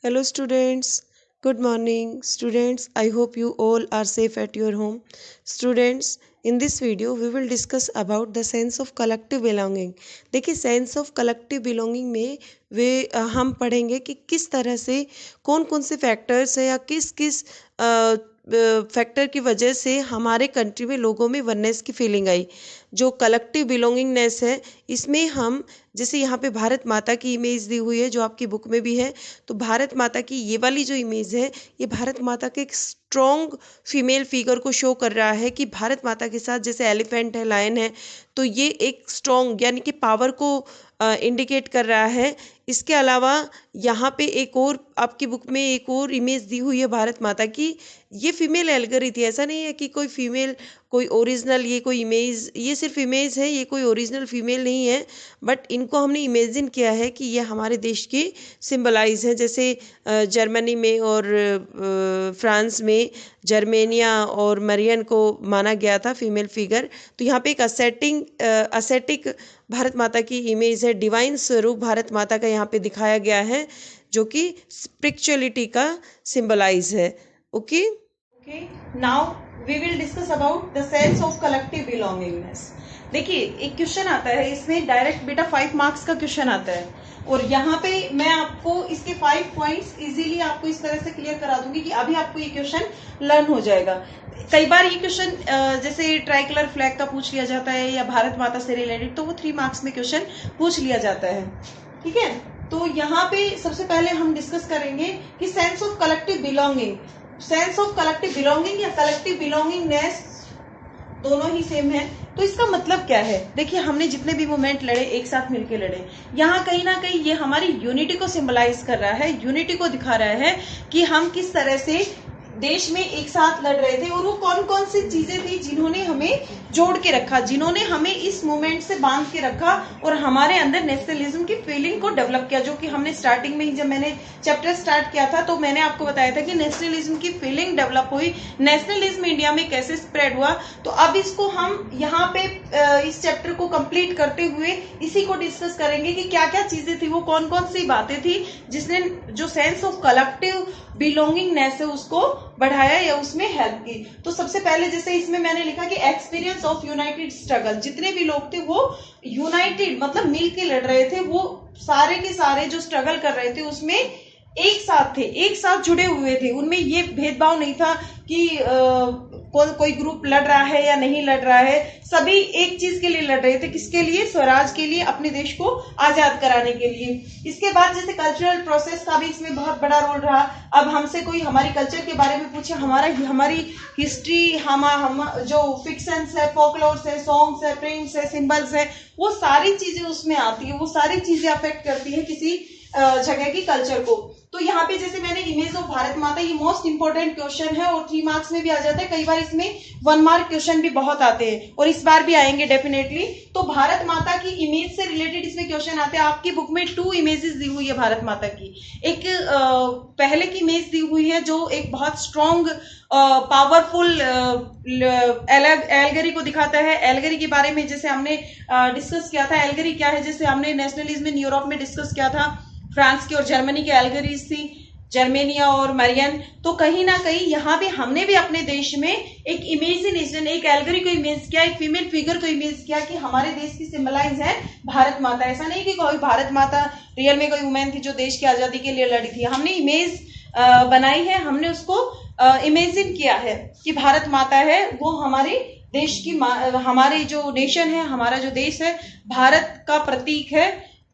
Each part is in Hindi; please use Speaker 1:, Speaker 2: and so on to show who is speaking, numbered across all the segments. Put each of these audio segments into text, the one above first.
Speaker 1: Hello students, good morning. Students, I hope you all are safe at your home. Students, in this video we will discuss about the sense of collective belonging. देखिए सेंस ऑफ कलेक्टिव बिलोंगिंग में हम पढ़ेंगे कि किस तरह से कौन कौन से फैक्टर्स हैं या किस किस फैक्टर की वजह से हमारे कंट्री में लोगों में वननेस की फीलिंग आई। जो कलेक्टिव बिलोंगिंगनेस है इसमें हम जैसे यहाँ पे भारत माता की इमेज दी हुई है जो आपकी बुक में भी है। तो भारत माता की ये वाली जो इमेज है ये भारत माता के एक स्ट्रॉन्ग फीमेल फिगर को शो कर रहा है कि भारत माता के साथ जैसे एलिफेंट है, लायन है, तो ये एक स्ट्रॉन्ग यानी कि पावर को इंडिकेट कर रहा है। इसके अलावा यहाँ पे एक और आपकी बुक में एक और इमेज दी हुई है भारत माता की। ये फीमेल एल्गरी थी, ऐसा नहीं है कि कोई फीमेल कोई ओरिजिनल ये कोई इमेज, ये सिर्फ इमेज है, ये कोई ओरिजिनल फीमेल नहीं है, बट इनको हमने इमेजिन किया है कि ये हमारे देश की सिंबलाइज हैं। जैसे जर्मनी में और फ्रांस में जर्मेनिया और मरियन को माना गया था फीमेल फिगर। तो यहाँ पे एक असेटिक भारत माता की इमेज है, डिवाइन स्वरूप भारत माता का यहाँ पे दिखाया गया है जो कि स्पिरिचुअलिटी का सिंबलाइज है। Okay now we will discuss about the sense of collective belongingness. देखिए एक क्वेश्चन आता है इसमें डायरेक्ट बेटा 5 मार्क्स का क्वेश्चन आता है और यहाँ पे मैं आपको इसके 5 पॉइंट्स इजीली आपको इस तरह से क्लियर करा दूंगी कि अभी आपको ये क्वेश्चन लर्न हो जाएगा। कई बार ये क्वेश्चन जैसे ट्राइकलर फ्लैग का पूछ लिया जाता है या भारत माता से रिलेटेड, तो वो 3 मार्क्स में क्वेश्चन पूछ लिया जाता है। ठीक है, तो यहाँ पे सबसे पहले हम डिस्कस करेंगे कि sense of collective belonging, sense of collective belonging या कलेक्टिव बिलोंगिंगनेस दोनों ही सेम है। तो इसका मतलब क्या है? देखिए हमने जितने भी मूवमेंट लड़े एक साथ मिलकर लड़े, यहाँ कहीं ना कहीं ये हमारी यूनिटी को सिंबलाइज कर रहा है, यूनिटी को दिखा रहा है कि हम किस तरह से देश में एक साथ लड़ रहे थे और वो कौन कौन सी चीजें थी जिन्होंने हमें जोड़ के रखा, जिन्होंने हमें इस मूवमेंट से बांध के रखा और हमारे अंदर नेशनलिज्म की फीलिंग को डेवलप किया। जो कि हमने स्टार्टिंग में ही जब मैंने चैप्टर स्टार्ट किया था तो मैंने आपको बताया था कि नेशनलिज्म की फीलिंग डेवलप हुई, नेशनलिज्म इंडिया में कैसे स्प्रेड हुआ। तो अब इसको हम यहाँ पे इस चैप्टर को कंप्लीट करते हुए इसी को डिस्कस करेंगे कि क्या क्या चीजें थी, वो कौन कौन सी बातें थी जिसने जो सेंस ऑफ कलेक्टिव बिलोंगिंगनेस है उसको बढ़ाया या उसमें हेल्प की। तो सबसे पहले जैसे इसमें मैंने लिखा कि एक्सपीरियंस ऑफ यूनाइटेड स्ट्रगल, जितने भी लोग थे वो यूनाइटेड मतलब मिल के लड़ रहे थे, वो सारे के सारे जो स्ट्रगल कर रहे थे उसमें एक साथ थे, एक साथ जुड़े हुए थे। उनमें ये भेदभाव नहीं था कि कोई ग्रुप लड़ रहा है या नहीं लड़ रहा है, सभी एक चीज के लिए लड़ रहे थे। किसके लिए? स्वराज के लिए, अपने देश को आजाद कराने के लिए। इसके बाद जैसे कल्चरल प्रोसेस का भी इसमें बहुत बड़ा रोल रहा। अब हमसे कोई हमारी कल्चर के बारे में पूछे, हमारी हिस्ट्री, हम जो फिक्शंस है, फोकलोर्स है, सॉन्ग्स है, प्रेम्स है, सिंबल्स है, वो सारी चीजें उसमें आती है, वो सारी चीजें अफेक्ट करती है किसी जगह की कल्चर को। तो यहाँ पे जैसे मैंने इमेज ऑफ भारत माता, ये मोस्ट इंपोर्टेंट क्वेश्चन है और 3 मार्क्स में भी आ जाता है, कई बार इसमें 1 मार्क क्वेश्चन भी बहुत आते हैं और इस बार भी आएंगे डेफिनेटली। तो भारत माता की इमेज से रिलेटेड इसमें क्वेश्चन आते हैं। आपकी बुक में 2 इमेजेस दी हुई है भारत माता की। एक पहले की इमेज दी हुई है जो एक बहुत स्ट्रॉन्ग पावरफुल एल्गरी को दिखाता है। एल्गरी के बारे में जैसे हमने डिस्कस किया था, एल्गरी क्या है, जैसे हमने नेशनलिज्म इन यूरोप में डिस्कस किया था, फ्रांस की और जर्मनी की एल्गरीज थी, जर्मेनिया और मरियन। तो कहीं ना कहीं यहाँ पे हमने भी अपने देश में एक इमेजिनेशन, एक एल्गरी को इमेज किया, एक फीमेल फिगर को इमेज किया कि हमारे देश की सिंबलाइज है भारत माता। ऐसा नहीं कि कोई भारत माता रियल में कोई वुमेन थी जो देश की आजादी के लिए लड़ी थी, हमने इमेज बनाई है, हमने उसको इमेजिन किया है कि भारत माता है वो हमारे देश की, हमारे जो नेशन है, हमारा जो देश है, भारत का प्रतीक है,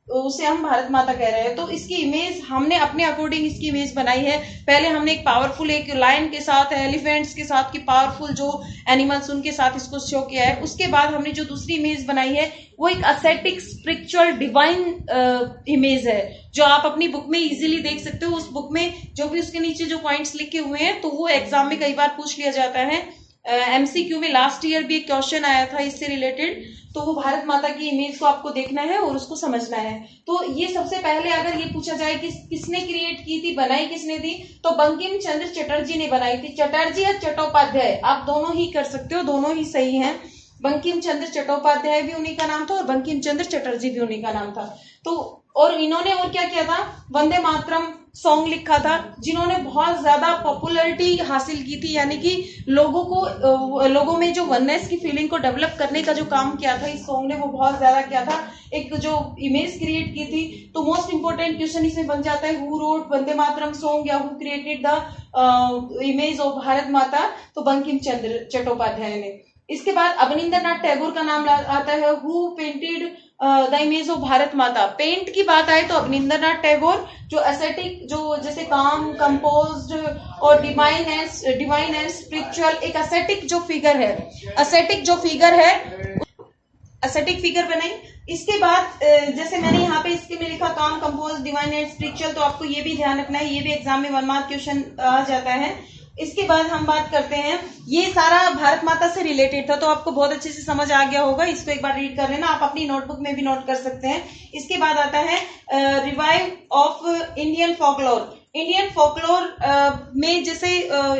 Speaker 1: उसे हम भारत माता कह रहे हैं। तो इसकी इमेज हमने अपने अकॉर्डिंग इसकी इमेज बनाई है। पहले हमने एक पावरफुल, एक लायन के साथ, एलिफेंट्स के साथ की पावरफुल जो एनिमल्स उनके साथ इसको शो किया है। उसके बाद हमने जो दूसरी इमेज बनाई है वो एक असेटिक स्पिरिचुअल डिवाइन इमेज है जो आप अपनी बुक में इजीली देख सकते हो। उस बुक में जो भी उसके नीचे जो पॉइंट्स लिखे हुए हैं तो वो एग्जाम में कई बार पूछ लिया जाता है। एमसीक्यू में लास्ट ईयर भी एक क्वेश्चन आया था इससे रिलेटेड। तो वो भारत माता की इमेज को आपको देखना है और उसको समझना है। तो ये सबसे पहले अगर ये पूछा जाए कि किसने क्रिएट की थी, बनाई किसने थी, तो बंकिम चंद्र चटर्जी ने बनाई थी। चटर्जी या चट्टोपाध्याय आप दोनों ही कर सकते हो, दोनों ही सही हैं। बंकिम चंद्र चट्टोपाध्याय भी उन्हीं का नाम था और बंकिम चंद्र चटर्जी भी उन्हीं का नाम था। तो
Speaker 2: और इन्होंने और क्या किया था, वंदे मातरम सॉन्ग लिखा था, जिन्होंने बहुत ज्यादा पॉपुलैरिटी हासिल की थी, यानी कि लोगों में जो वननेस की फीलिंग को डेवलप करने का जो काम किया था इस सॉन्ग ने, वो बहुत ज्यादा किया था, एक जो इमेज क्रिएट की थी। तो मोस्ट इंपोर्टेंट क्वेश्चन इसमें बन जाता है, who wrote Vande Mataram song या who created the image of Bharat Mata, तो बंकिम चंद्र चट्टोपाध्याय ने। इसके बाद अवनींद्रनाथ टैगोर का नाम आता है, who painted the image of Bharat माता। पेंट की बात आए तो अवनींद्रनाथ टैगोर, जो एस्थेटिक, जो जैसे काम, कंपोज्ड और डिवाइन एंड स्पिरिचुअल, एक एस्थेटिक जो फिगर है, एस्थेटिक फिगर बनाई। इसके बाद जैसे मैंने यहाँ पे इसके में लिखा काम, कंपोज, डिवाइन एंड स्पिरिचुअल, तो आपको ये भी ध्यान रखना है, ये भी एग्जाम में 1 मार्क क्वेश्चन आ जाता है। इसके बाद हम बात करते हैं, ये सारा भारत माता से रिलेटेड था, तो आपको बहुत अच्छे से समझ आ गया होगा, इसको एक बार रीड कर लेना, आप अपनी नोटबुक में भी नोट कर सकते हैं। इसके बाद आता है revive of Indian folklore. Indian folklore में जैसे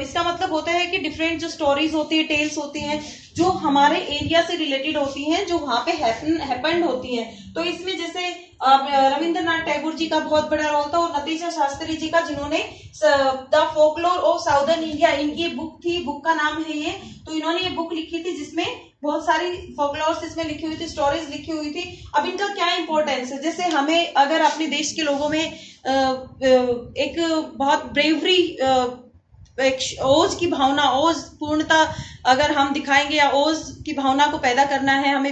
Speaker 2: इसका मतलब होता है कि डिफरेंट जो स्टोरीज होती है, टेल्स होती हैं, जो हमारे एरिया से रिलेटेड होती हैं, जो वहां पे हैपेंड होती हैं। तो इसमें जैसे रविंद्रनाथ टैगोर जी का बहुत बड़ा रोल था, और नतीजा शास्त्री जी का, जिन्होंने the folklore of southern India, इनकी बुक थी, बुक का नाम है ये। तो इन्होंने ये बुक लिखी थी जिसमें बहुत सारी फोकलोर्स इसमें लिखी हुई थी, स्टोरीज लिखी हुई थी। अब इनका क्या इंपॉर्टेंस है, जैसे हमें अगर अपने देश के लोगों में एक बहुत ब्रेवरी, एक ओज की भावना, ओज पूर्णता अगर हम दिखाएंगे, या ओज की भावना को पैदा करना है, हमें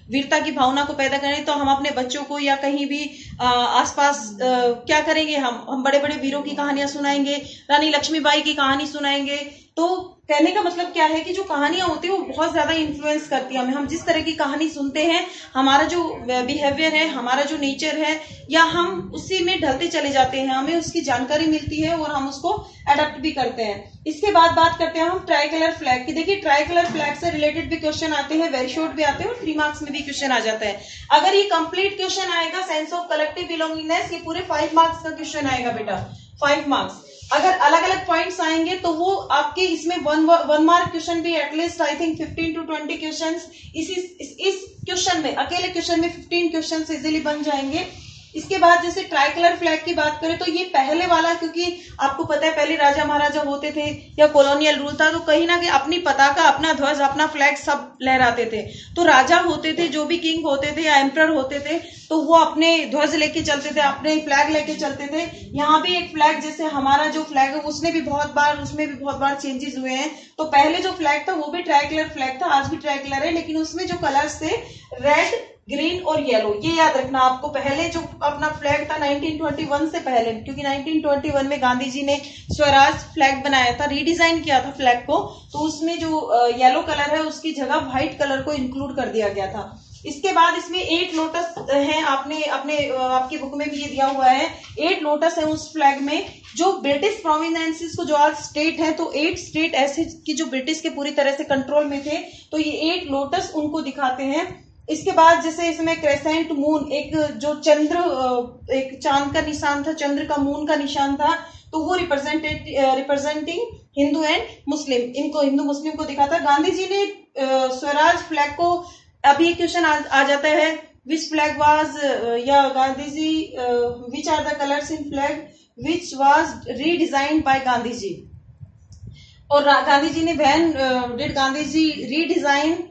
Speaker 2: वीरता की भावना को पैदा करें, तो हम अपने बच्चों को या कहीं भी आसपास क्या करेंगे, हम बड़े बड़े वीरों की कहानियां सुनाएंगे, रानी लक्ष्मीबाई की कहानी सुनाएंगे। तो कहने का मतलब क्या है कि जो कहानियां होती है वो बहुत ज्यादा इन्फ्लुएंस करती है हमें। हम जिस तरह की कहानी सुनते हैं, हमारा जो बिहेवियर है, हमारा जो नेचर है, या हम उसी में ढलते चले जाते हैं, हमें उसकी जानकारी मिलती है और हम उसको अडेप्ट भी करते हैं। इसके बाद बात करते हैं हम ट्राई कलर फ्लैग की। देखिए, ट्राई कलर फ्लैग से रिलेटेड भी क्वेश्चन आते हैं, वेरी शॉर्ट भी आते हैं, और 3 मार्क्स में भी क्वेश्चन आ जाता है। अगर ये कंप्लीट क्वेश्चन आएगा, सेंस ऑफ कलेक्टिव बिलोंगिंगनेस, ये पूरे 5 मार्क्स का क्वेश्चन आएगा बेटा, 5 मार्क्स। अगर अलग अलग पॉइंट्स आएंगे तो वो आपके इसमें 1 मार्क क्वेश्चन भी, at least I think 15 to 20 question इस क्वेश्चन में, अकेले क्वेश्चन में 15 क्वेश्चन इजिली बन जाएंगे। इसके बाद जैसे ट्राई कलर फ्लैग की बात करें, तो ये पहले वाला, क्योंकि आपको पता है पहले राजा महाराजा होते थे या कॉलोनियल रूल था, तो कहीं ना कहीं अपनी पताका, अपना ध्वज, अपना फ्लैग सब लहराते थे। तो राजा होते थे, जो भी किंग होते थे या एम्परर होते थे, तो वो अपने ध्वज लेके चलते थे, अपने फ्लैग लेके चलते थे। यहाँ भी एक फ्लैग, जैसे हमारा जो फ्लैग है उसमें भी बहुत बार चेंजेस हुए हैं। तो पहले जो फ्लैग था वो भी ट्राई कलर फ्लैग था, आज भी ट्राई कलर है, लेकिन उसमें जो कलर्स थे रेड, ग्रीन और येलो, ये याद रखना आपको। पहले जो अपना फ्लैग था 1921 से पहले, क्योंकि 1921 में गांधी जी ने स्वराज फ्लैग बनाया था, रीडिजाइन किया था फ्लैग को, तो उसमें जो येलो कलर है उसकी जगह व्हाइट कलर को इंक्लूड कर दिया गया था। इसके बाद इसमें 8 लोटस है, आपकी बुक में भी ये दिया हुआ है, 8 लोटस है उस फ्लैग में। जो ब्रिटिश प्रोविनेंसेस को, जो आज स्टेट है, तो 8 स्टेट ऐसे कि जो ब्रिटिश के पूरी तरह से कंट्रोल में थे, तो ये 8 लोटस उनको दिखाते हैं। इसके बाद जैसे इसमें क्रेसेंट मून, एक जो चंद्र, एक चांद का निशान था, चंद्र का, मून का निशान था, तो वो रिप्रेजेंटिंग हिंदू एंड मुस्लिम, इनको हिंदू मुस्लिम को दिखाता। गांधी जी ने स्वराज फ्लैग को, अभी एक क्वेश्चन आ जाता है, विच फ्लैग वाज, या Gandhi ji, which are the colours in flag which was redesigned by Gandhi ji. और गांधी जी ने when did Gandhi ji redesign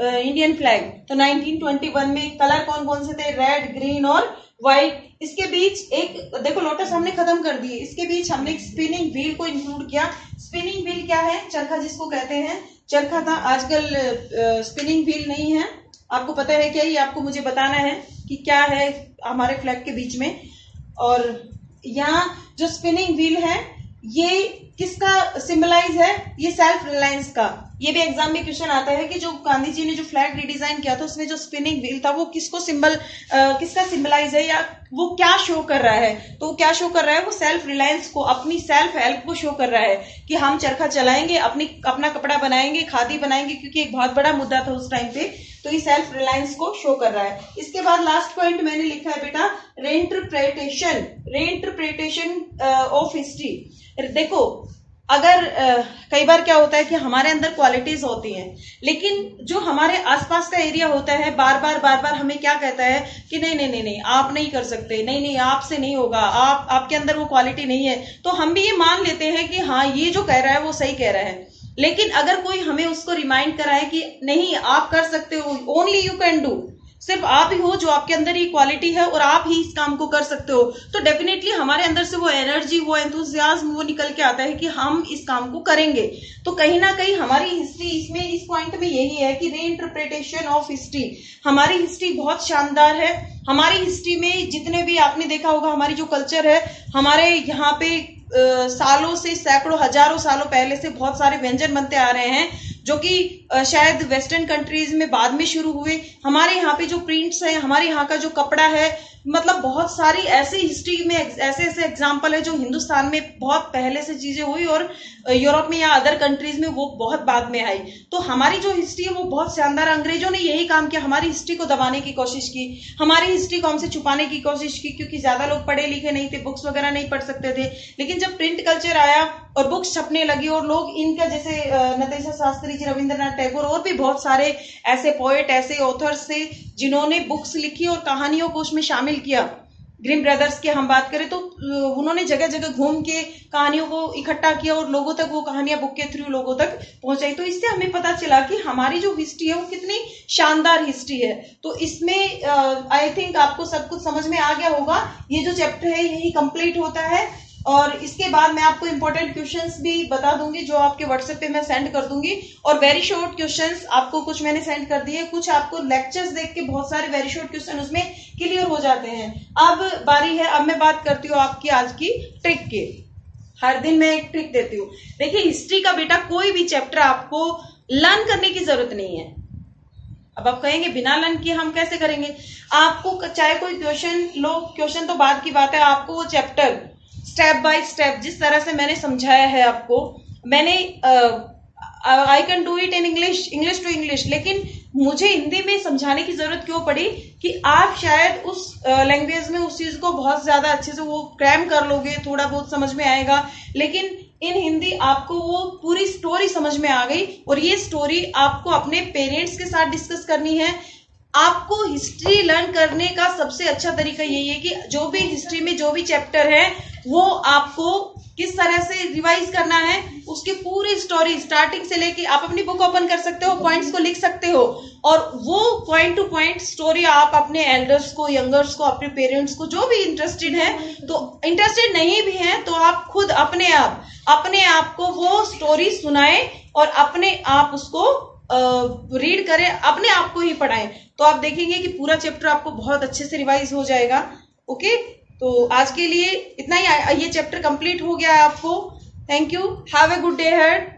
Speaker 2: Indian flag, तो 1921 में कलर कौन कौन से थे, रेड, ग्रीन और व्हाइट। इसके बीच एक देखो, लोटस हमने खत्म कर दिए, इसके बीच हमने एक स्पिनिंग व्हील को इंक्लूड किया। स्पिनिंग व्हील क्या है, चरखा जिसको कहते हैं, चरखा था, आजकल स्पिनिंग व्हील नहीं है। आपको पता है क्या, ये आपको मुझे बताना है कि क्या है हमारे फ्लैग के बीच में। और यहाँ जो स्पिनिंग व्हील है, ये किसका सिंबलाइज है, ये सेल्फ रिलायंस का। ये भी एग्जाम में क्वेश्चन आता है कि जो गांधी जी ने जो फ्लैग रिडिजाइन किया था उसमें जो स्पिनिंग व्हील था वो किसका सिंबलाइज है, या वो क्या शो कर रहा है। तो वो क्या शो कर रहा है, वो सेल्फ रिलायंस को, अपनी सेल्फ हेल्प को शो कर रहा है कि हम चरखा चलाएंगे, अपना कपड़ा बनाएंगे, खादी बनाएंगे, क्योंकि एक बहुत बड़ा मुद्दा था उस टाइम पे। तो ये सेल्फ रिलायंस को शो कर रहा है। इसके बाद लास्ट पॉइंट मैंने लिखा है बेटा, रेइंटरप्रिटेशन ऑफ हिस्ट्री। देखो, अगर कई बार क्या होता है कि हमारे अंदर क्वालिटीज होती हैं, लेकिन जो हमारे आसपास का एरिया होता है बार बार हमें क्या कहता है कि नहीं नहीं नहीं नहीं आप नहीं कर सकते, नहीं नहीं आपसे नहीं होगा, आपके अंदर वो क्वालिटी नहीं है। तो हम भी ये मान लेते हैं कि हाँ ये जो कह रहा है वो सही कह रहा है। लेकिन अगर कोई हमें उसको रिमाइंड कराए कि नहीं आप कर सकते हो, ओनली यू कैन डू, सिर्फ आप ही हो जो आपके अंदर ये क्वालिटी है और आप ही इस काम को कर सकते हो, तो डेफिनेटली हमारे अंदर से वो एनर्जी, वो एंथुसियाज्म वो निकल के आता है कि हम इस काम को करेंगे। तो कहीं ना कहीं हमारी हिस्ट्री इसमें इस पॉइंट में यही है कि रीइंटरप्रिटेशन ऑफ हिस्ट्री, हमारी हिस्ट्री बहुत शानदार है। हमारी हिस्ट्री में जितने भी आपने देखा होगा हमारी जो कल्चर है, हमारे यहाँ पे सालों से, सैकड़ों हजारों सालों पहले से बहुत सारे व्यंजन बनते आ रहे हैं जो कि शायद वेस्टर्न कंट्रीज में बाद में शुरू हुए। हमारे यहाँ पे जो प्रिंट्स है, हमारे यहाँ का जो कपड़ा है, मतलब बहुत सारी ऐसी हिस्ट्री में ऐसे ऐसे एग्जाम्पल है जो हिंदुस्तान में बहुत पहले से चीजें हुई और यूरोप में या अदर कंट्रीज में वो बहुत बाद में आई। तो हमारी जो हिस्ट्री है वो बहुत शानदार। अंग्रेजों ने यही काम किया, हमारी हिस्ट्री को दबाने की कोशिश की, हमारी हिस्ट्री को हमसे छुपाने की कोशिश की, क्योंकि ज्यादा लोग पढ़े लिखे नहीं थे, बुक्स वगैरह नहीं पढ़ सकते थे। लेकिन जब प्रिंट कल्चर आया और बुक्स छपने लगी और लोग इनका, जैसे नटेशा शास्त्री जी, रविंद्रनाथ टैगोर और भी बहुत सारे ऐसे पोएट, ऐसे ऑथर्स थे जिन्होंने बुक्स लिखी और कहानियों को उसमें शामिल किया। ग्रिम ब्रदर्स की हम बात करें तो उन्होंने जगह जगह घूम के कहानियों को इकट्ठा किया और लोगों तक वो कहानियां बुक के थ्रू लोगों तक पहुंचाई। तो इससे हमें पता चला कि हमारी जो हिस्ट्री है वो कितनी शानदार हिस्ट्री है। तो इसमें आई थिंक आपको सब कुछ समझ में आ गया होगा। ये जो चैप्टर है यही कंप्लीट होता है और इसके बाद मैं आपको इंपॉर्टेंट क्वेश्चंस भी बता दूंगी जो आपके व्हाट्सएप पे मैं सेंड कर दूंगी। और वेरी शॉर्ट क्वेश्चंस आपको कुछ मैंने सेंड कर दिए, कुछ आपको लेक्चर्स देख के बहुत सारे वेरी शॉर्ट क्वेश्चन उसमें क्लियर हो जाते हैं। अब बारी है, अब मैं बात करती हूँ आपकी आज की ट्रिक की। हर दिन मैं एक ट्रिक देती हूँ। देखिए हिस्ट्री का बेटा कोई भी चैप्टर आपको लर्न करने की जरूरत नहीं है। अब आप कहेंगे बिना लर्न किए हम कैसे करेंगे? आपको चाहे कोई क्वेश्चन लो, क्वेश्चन तो बाद की बात है, आपको वो चैप्टर स्टेप बाय स्टेप जिस तरह से मैंने समझाया है आपको, मैंने I can do it in English, English to English, लेकिन मुझे हिंदी में समझाने की जरूरत क्यों पड़ी कि आप शायद उस लैंग्वेज में उस चीज को बहुत ज्यादा अच्छे से वो क्रैम कर लोगे, थोड़ा बहुत समझ में आएगा, लेकिन इन हिंदी आपको वो पूरी स्टोरी समझ में आ गई। और ये स्टोरी आपको अपने पेरेंट्स के साथ डिस्कस करनी है। आपको हिस्ट्री लर्न करने का सबसे अच्छा तरीका यही है कि जो भी हिस्ट्री में जो भी चैप्टर है वो आपको किस तरह से रिवाइज करना है, उसकी पूरी स्टोरी स्टार्टिंग से लेके आप अपनी बुक ओपन कर सकते हो, पॉइंट्स को लिख सकते हो और वो पॉइंट टू पॉइंट स्टोरी आप अपने एल्डर्स को, यंगर्स को, अपने पेरेंट्स को, जो भी इंटरेस्टेड है, तो इंटरेस्टेड नहीं भी है तो आप खुद अपने आप को वो स्टोरी सुनाएं और अपने आप उसको रीड करें, अपने आप को ही पढ़ाएं। तो आप देखेंगे कि पूरा चैप्टर आपको बहुत अच्छे से रिवाइज हो जाएगा। ओके, तो आज के लिए इतना ही। ये चैप्टर कंप्लीट हो गया है आपको। Thank you, have a good day head.